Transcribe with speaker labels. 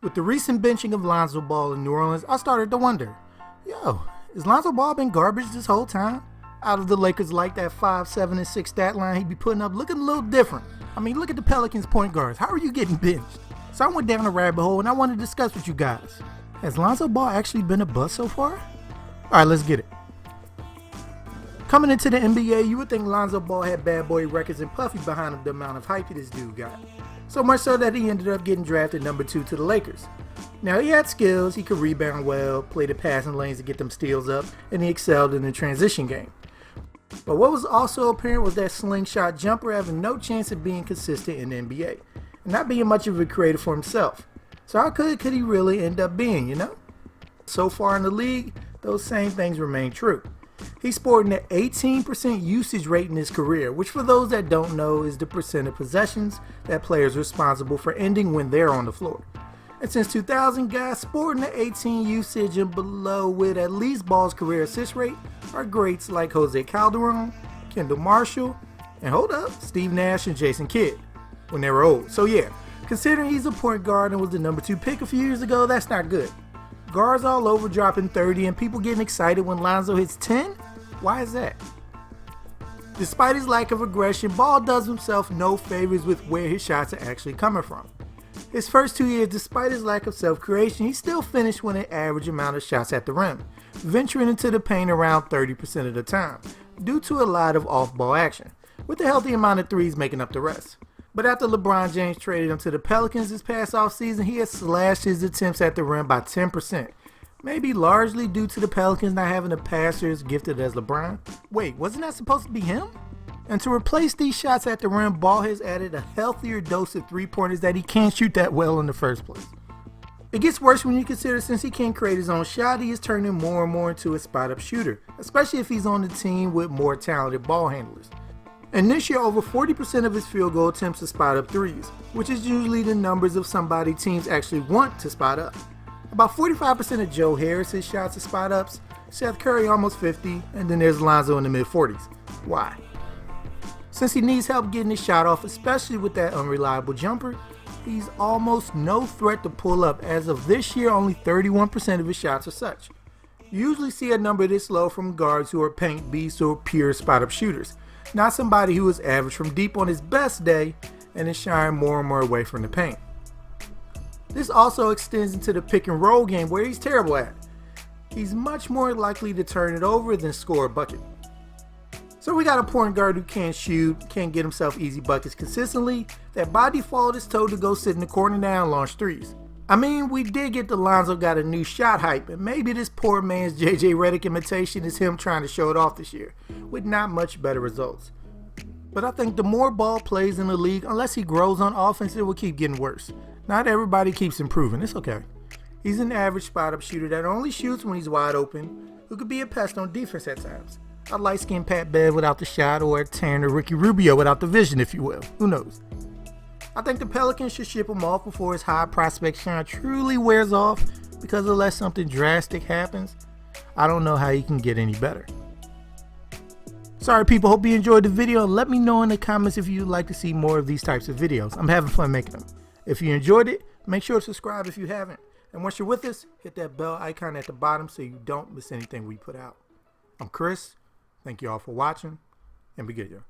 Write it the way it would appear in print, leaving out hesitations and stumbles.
Speaker 1: With the recent benching of Lonzo Ball in New Orleans, I started to wonder, is Lonzo Ball been garbage this whole time? Out of the Lakers like that 5, 7, and 6 stat line he'd be putting up looking a little different. I mean, look at the Pelicans point guards. How are you getting benched? So I went down a rabbit hole and I want to discuss with you guys. Has Lonzo Ball actually been a bust so far? Alright, let's get it. Coming into the NBA, you would think Lonzo Ball had bad boy records and puffy behind him the amount of hype this dude got. So much so that he ended up getting drafted number 2 to the Lakers. Now he had skills, he could rebound well, play the passing lanes to get them steals up, and he excelled in the transition game. But what was also apparent was that slingshot jumper having no chance of being consistent in the NBA, and not being much of a creator for himself. So how good could he really end up being, So far in the league, those same things remain true. He's sporting an 18% usage rate in his career, which for those that don't know is the percent of possessions that players are responsible for ending when they're on the floor. And since 2000, guys sporting an 18 usage and below with at least Ball's career assist rate are greats like Jose Calderon, Kendall Marshall, and Steve Nash and Jason Kidd when they were old. So yeah, considering he's a point guard and was the number 2 pick a few years ago, that's not good. Guards all over dropping 30 and people getting excited when Lonzo hits 10? Why is that? Despite his lack of aggression, Ball does himself no favors with where his shots are actually coming from. His first 2 years, despite his lack of self-creation, he still finished with an average amount of shots at the rim, venturing into the paint around 30% of the time, due to a lot of off-ball action, with a healthy amount of threes making up the rest. But after LeBron James traded him to the Pelicans this past offseason, he has slashed his attempts at the rim by 10%. Maybe largely due to the Pelicans not having a passer as gifted as LeBron. Wait, wasn't that supposed to be him? And to replace these shots at the rim, Ball has added a healthier dose of three-pointers that he can't shoot that well in the first place. It gets worse when you consider since he can't create his own shot, he is turning more and more into a spot-up shooter, especially if he's on the team with more talented ball handlers. And this year, over 40% of his field goal attempts are spot-up threes, which is usually the numbers of somebody teams actually want to spot up. About 45% of Joe Harris's shots are spot-ups, Seth Curry almost 50, and then there's Lonzo in the mid-40s. Why? Since he needs help getting his shot off, especially with that unreliable jumper, he's almost no threat to pull up. As of this year, only 31% of his shots are such. You usually see a number this low from guards who are paint beasts or pure spot-up shooters, not somebody who is average from deep on his best day and is shying more and more away from the paint. This also extends into the pick and roll game where he's terrible at. He's much more likely to turn it over than score a bucket. So we got a point guard who can't shoot, can't get himself easy buckets consistently, that by default is told to go sit in the corner now and launch threes. I mean, we did get the Lonzo got a new shot hype, and maybe this poor man's JJ Redick imitation is him trying to show it off this year, with not much better results. But I think the more Ball plays in the league, unless he grows on offense, it will keep getting worse. Not everybody keeps improving, it's okay. He's an average spot-up shooter that only shoots when he's wide open, who could be a pest on defense at times. A light-skinned Pat Bev without the shot, or a tan or Ricky Rubio without the vision, if you will. Who knows? I think the Pelicans should ship him off before his high prospect shine truly wears off, because unless something drastic happens, I don't know how he can get any better. Sorry people, hope you enjoyed the video. Let me know in the comments if you'd like to see more of these types of videos. I'm having fun making them. If you enjoyed it, make sure to subscribe if you haven't. And once you're with us, hit that bell icon at the bottom so you don't miss anything we put out. I'm Chris. Thank you all for watching, and be good, y'all.